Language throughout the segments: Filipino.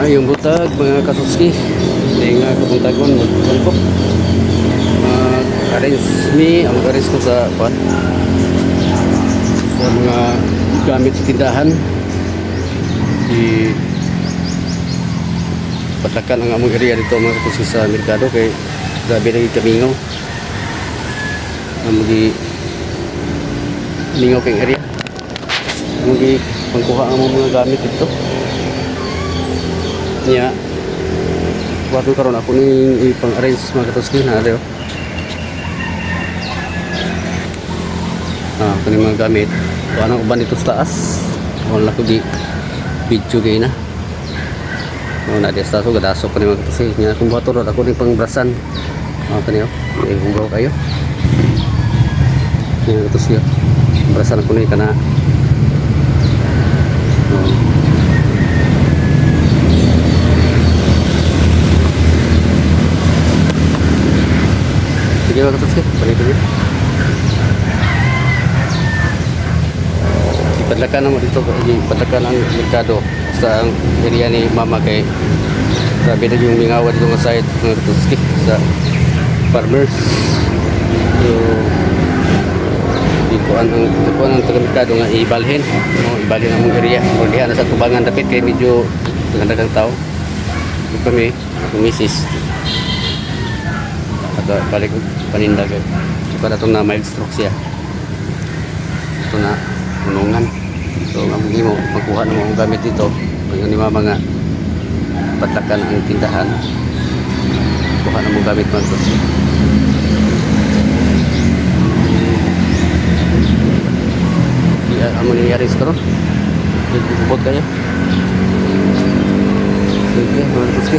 Yung butag mga katutski, hindi nga kabuntagon magkuhan ko, arrange ang arrange ko sa mga gamit sa tindahan. Di patakan ang among area dito mga katutski sa merkado, kay grabe lagi kamingaw ang mingaw kay area, ang pangkuha ang mga gamit dito niya. Wato karon ako ning ipang-arrange mga katutski na ayo. Kani mga gamit ano uban dito sa taas, wala ko di video kay na na di sa ko gadasok ko ni mga katutski nya. Kung wato ron ako ning pangbrasan kaniyo hunggaw kayo nya katutski. Brasan ako ni kana sige mga katutski, balik-balik. Ipadlakan naman dito, ipadlakan ang merkado sa area ni mama, kay grabe na yung mingawa dito ng side mga katutski sa farmers. So ikuan ang taga-merkado nga ibalhin ang mong area o diha na sa tubangan dapit, kay medyo daghang tao. Ito kami misis at balik panindag ito na itong na mild stroke siya, ito na unungan. So ang mo magkuha ng mga gamit dito ngayon ni mama nga patlakan ang tindahan, kuha ng mga gamit mga tutsi. Ang mangyayari sa karon ibubot kayo. Sige mga tutsi,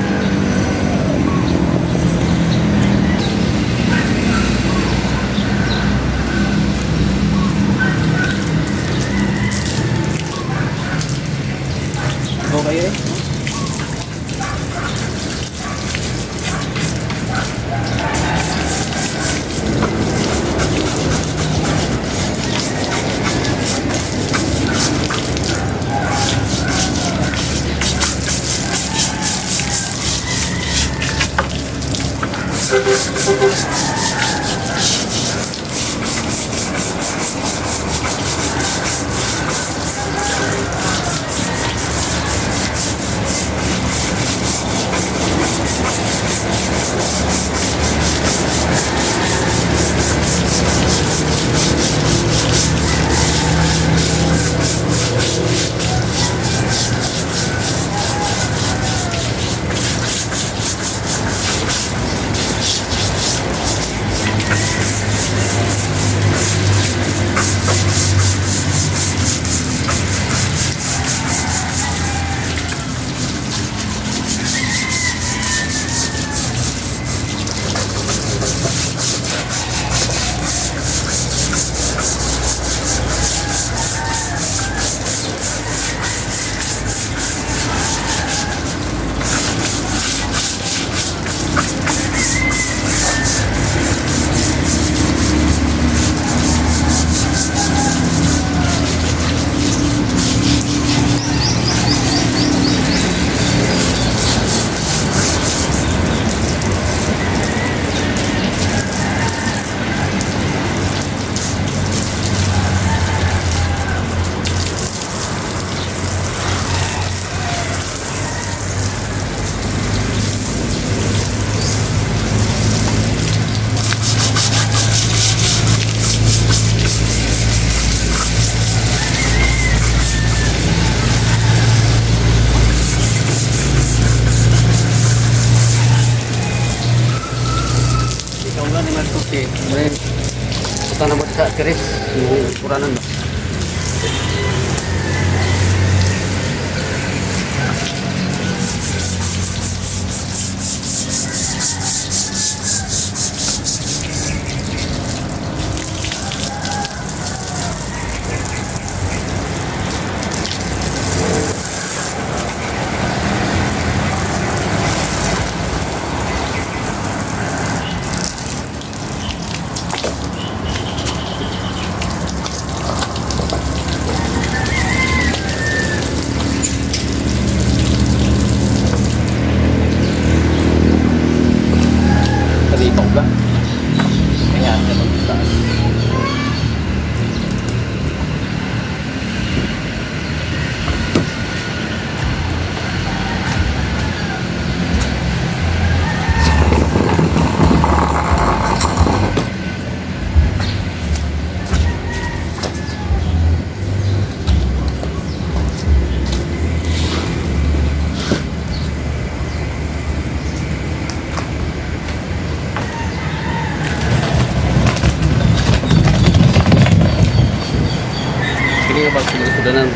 kayo punta na ba sa Keris yung kuranan ba?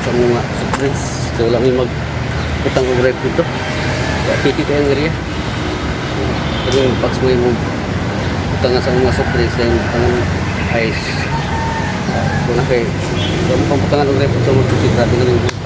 sa mga surprise. So lang yung magputang og rep dito. Piti ko yung area. Pero yung box mo yung putang sa mga surprise na yung pang ice. Kung na kay so mo pang putangan og rep sa mga susit natin na yung buta.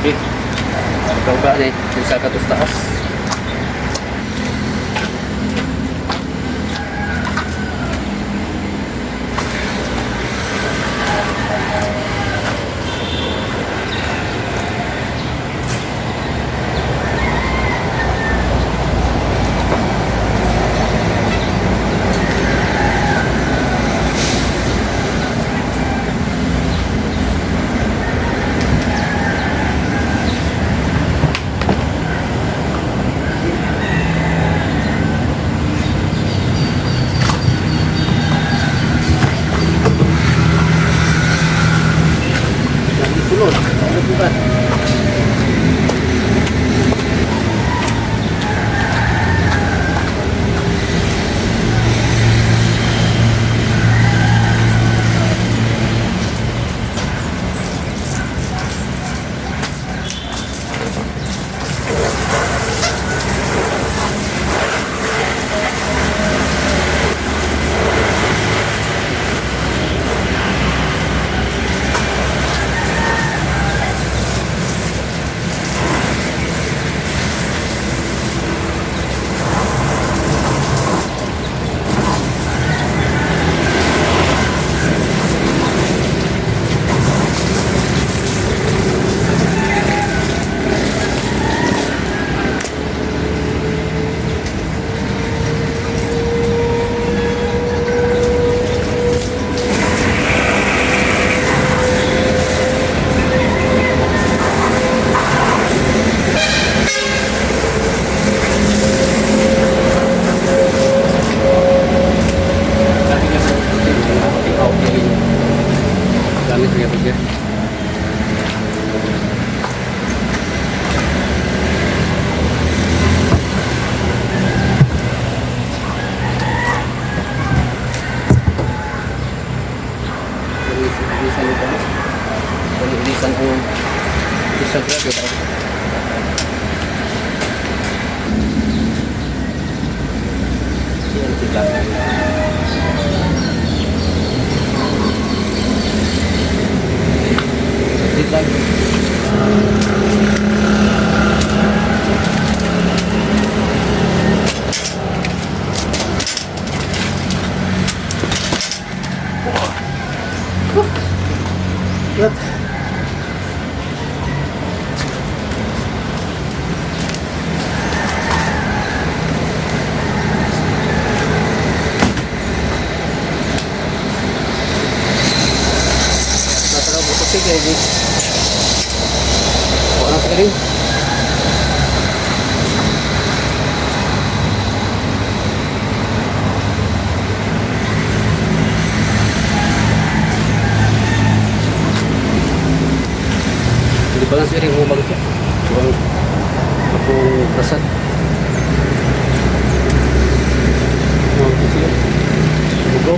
Okay. Baba na yung sa katos taas. lang. Dito lang. Yep. Natalaw mo ito sige, Eddie. Buka na sige rin. Hindi pa lang sige rin umabag siya. Buang akong prasad. Sige. Bugo.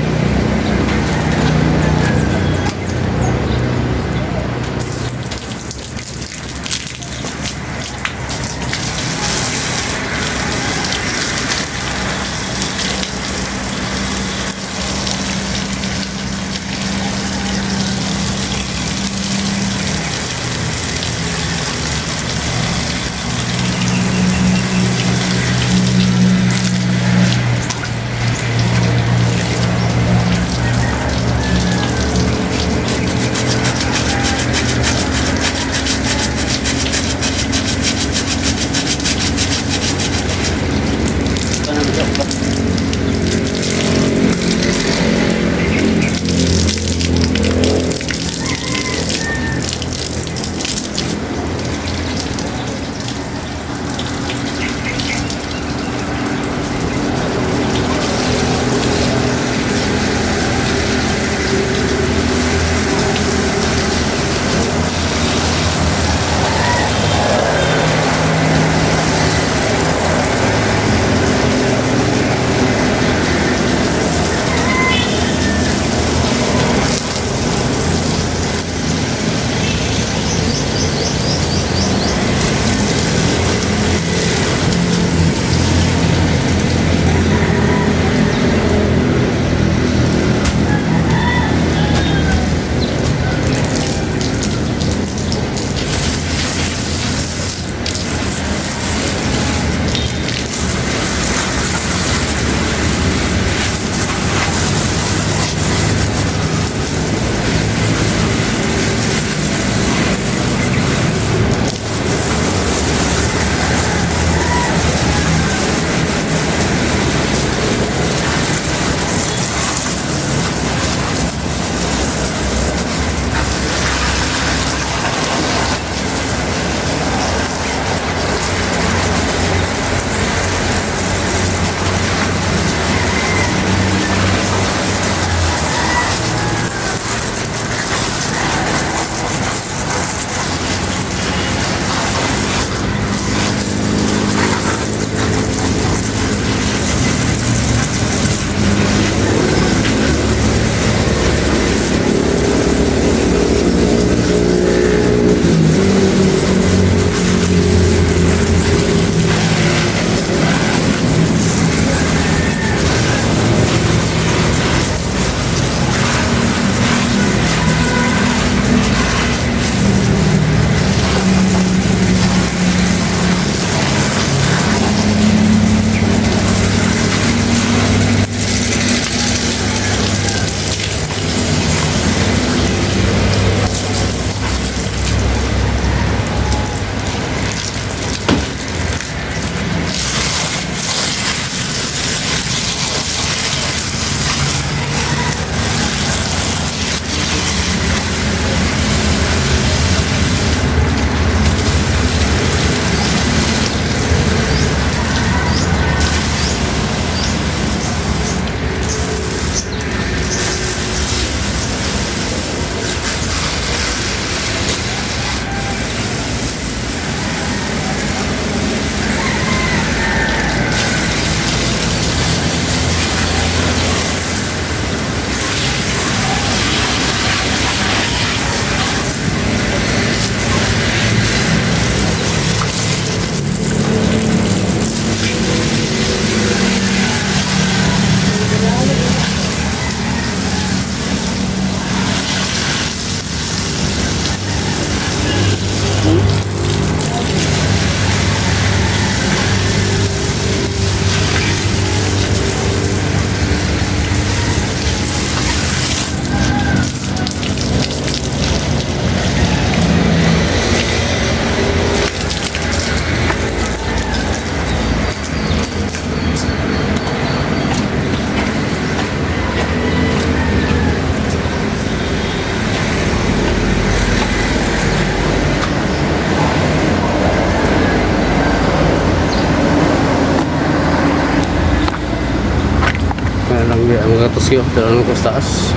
ang mga tusyo pero ko sa taas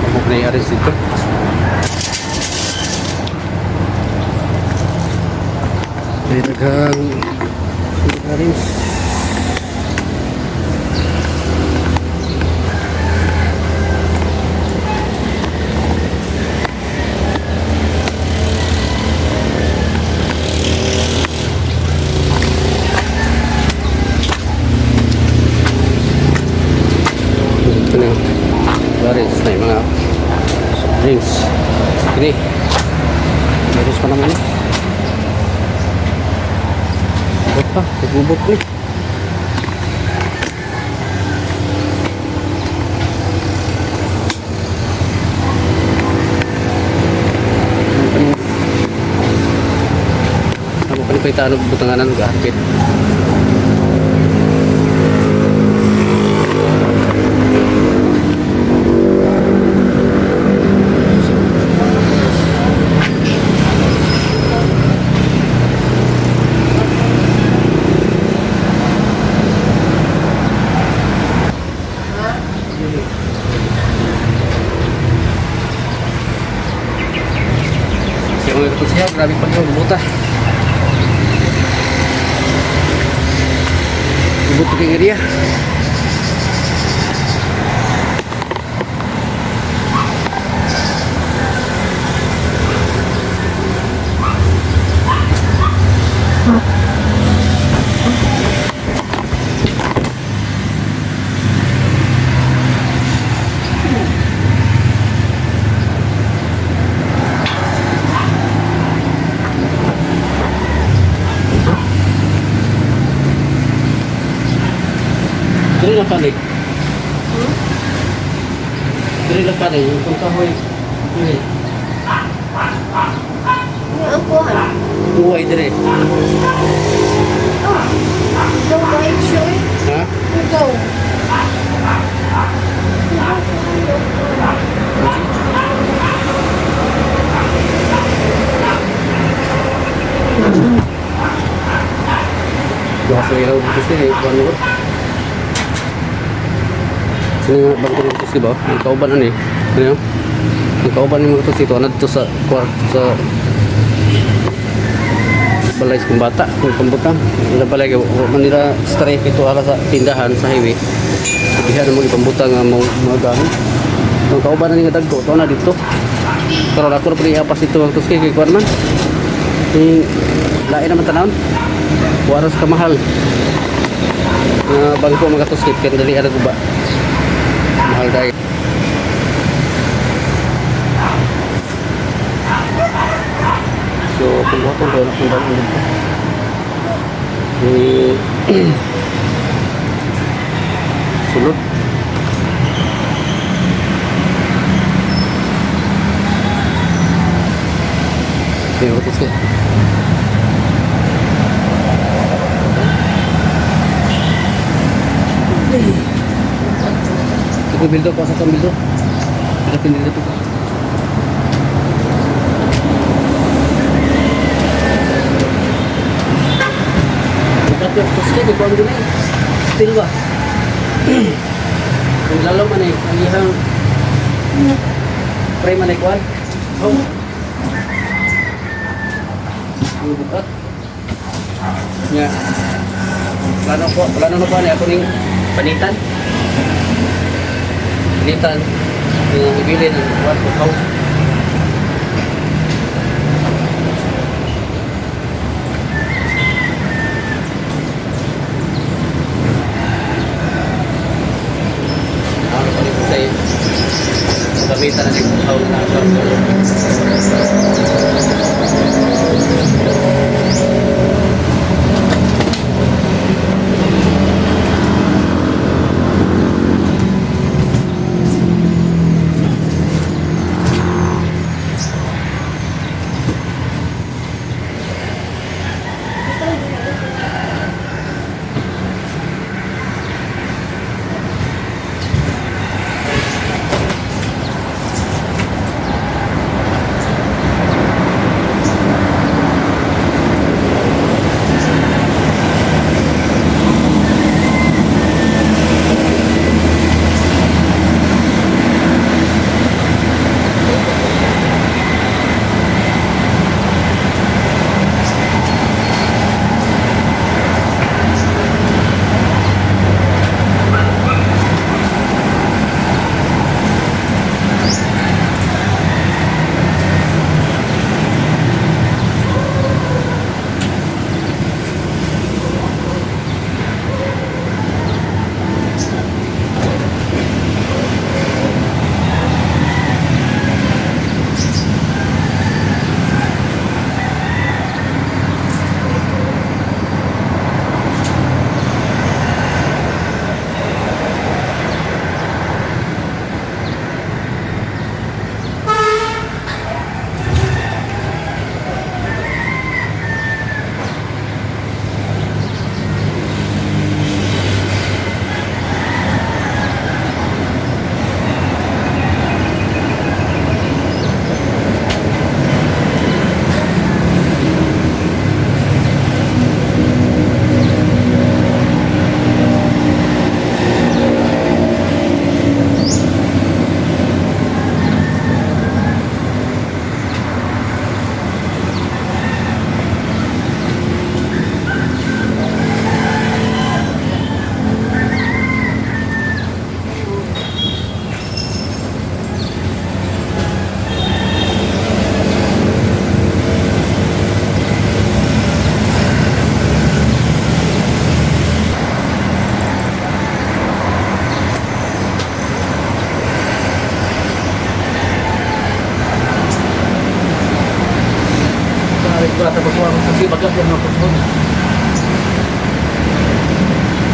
pamuk na i-arrange dito may daghang i-arrange Baris na yung mga soft drinks ini baris pa naman bubot pa nagbubot ni ako panipaita butanganan gahapit mga ito siya, grabe pa ito, bubuta bubuta kang area Dili lang panig. Dili lang panig. Kung kahoy. Dili. Ang kuhan. Buhay dili. Oh. Go right sure. Ha? Go. Dua sa ilaw bukas ni kuan ko. Sino bang tulis di ba? Ang kauban ano eh. Ano yun? Ang kauban ni mga ito dito sa kwarto sa balay sa bata kung pambutang nila balay manila strike ito ala sa tindahan sa highway sabihan na mga pambutang mga gamit ang kauban na nga dagko ito na dito pero ako na pala iapas ito ang tuski kay kuwan man lain naman tanawon waras ka mahal bangko mga tuski kaya dali ada ba mahal dahil so kung ako doon akong dahil dito sulod okay utos ka ito bildo pa sa bildo pinatin dito pa terus kita kuang gini still ba kung lalo man eh ang ihang pre man eh kuan oh ang bukat nya plano na pa ni ako ning panitan yung ibili ng kuan bukaw gamitan na yung bukaw na nasa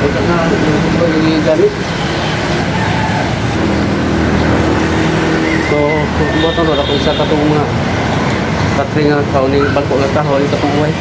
yung gamit. So, kung ba ito, ako isa ka itong mga katri nga kaon ng bangko nga kahoy, katong uway.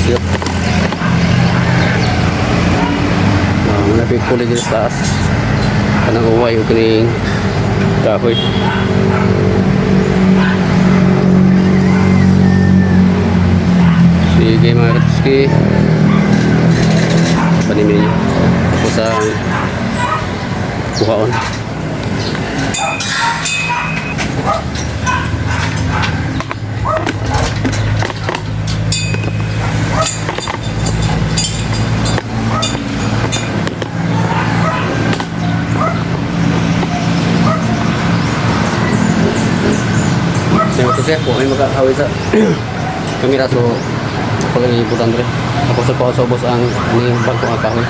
Siap. Malapit ko lagi sa taas. Kanang uway o kining kahoy. Sige mga katski. Panimin niyo. Ako sa kuhaon. Siya po ay magkakawin sa kamera so pag iibutan rin ako sa pausobos ang bangko ang kahoy.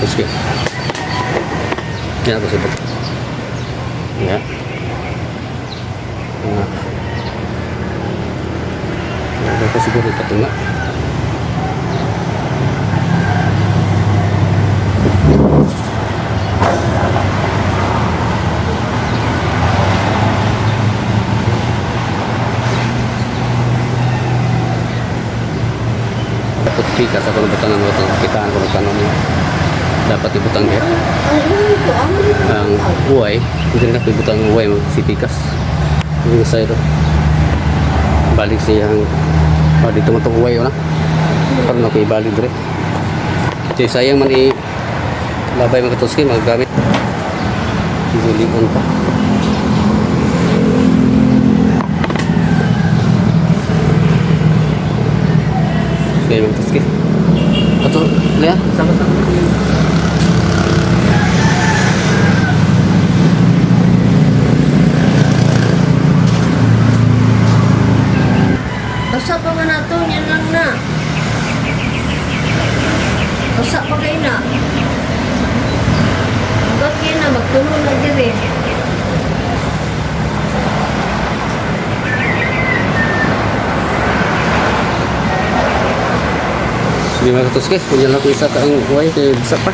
Terus ke ya tersebut ya nah berapa sih gue dapat enggak dapat speaker sa kalau betangan kita kalau kanonnya dapat ibutang dia ang buhay hindi na ibutang buhay si Pikas yung sa ito balik siyang dito mo itong buhay na parang ako ibalik rin so sayang man labay mga katuski magagamit izulikon pa kaya mga katuski ito lihat sama-sama Basta pa nga nato, yan lang na. Basta pa kayo na. Ba't kayo na, magtulo na dire. Sige mga katuski, kung yan lang ko isa ka ang buhay, kaya bisa pa.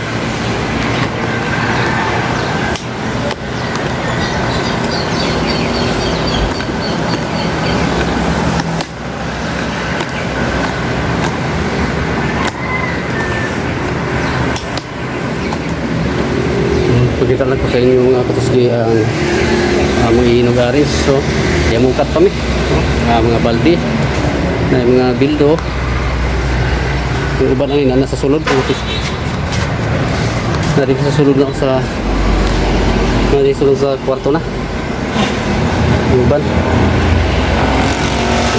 Pagkita lang ko sa inyo mga katuski ang mga inugaris. So, yamukat pa mi. Mga baldi, na mga bildo. Yung uban ang ina, nasa sulod. Nari sa sulod na sa kwarto na. Yung uban.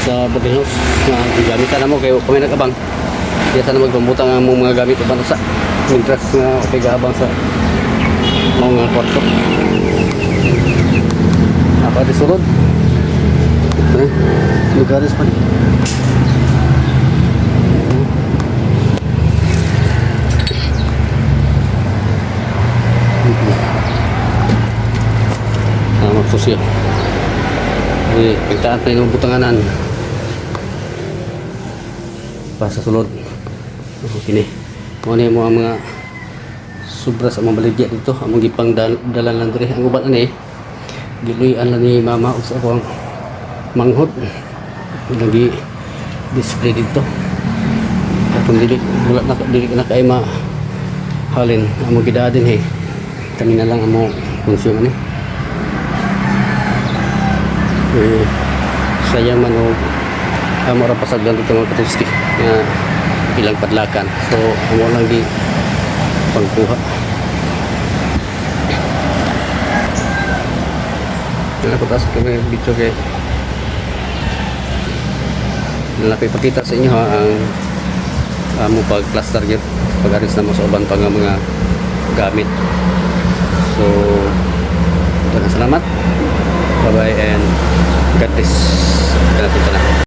Sa boarding house. Gamit na mo, kaya kami nag-abang. Kaya sana magpambutang ang mga gamit uban sa mintras na okay gaabang sa mga kwarto. Apa di sulod? Lugaris pa rin. siya. Pagtaan pa yung butanganan. Pa sa sulod. Kini. Muna mo ang mga sobra sa mga baligya dito. Ang mga gipang dalan lang diri. Ang ubat na giluyan lang ni mama o sa akong manghod. Lagi display dito. Kung dili na kay halin ang mga gidadin kami na lang ang mga konsumo ni. Sayang man o amo ra pasagdan dito mga katuski nga ilang padlakan. So amo lang di pangkuha. Nakutas kami video kay lalaki pakita sa inyo ang amo pag-cluster gyud pag-aris na mo sa uban pa nga mga gamit. So salamat. Bye bye and God bless. Kanapit na.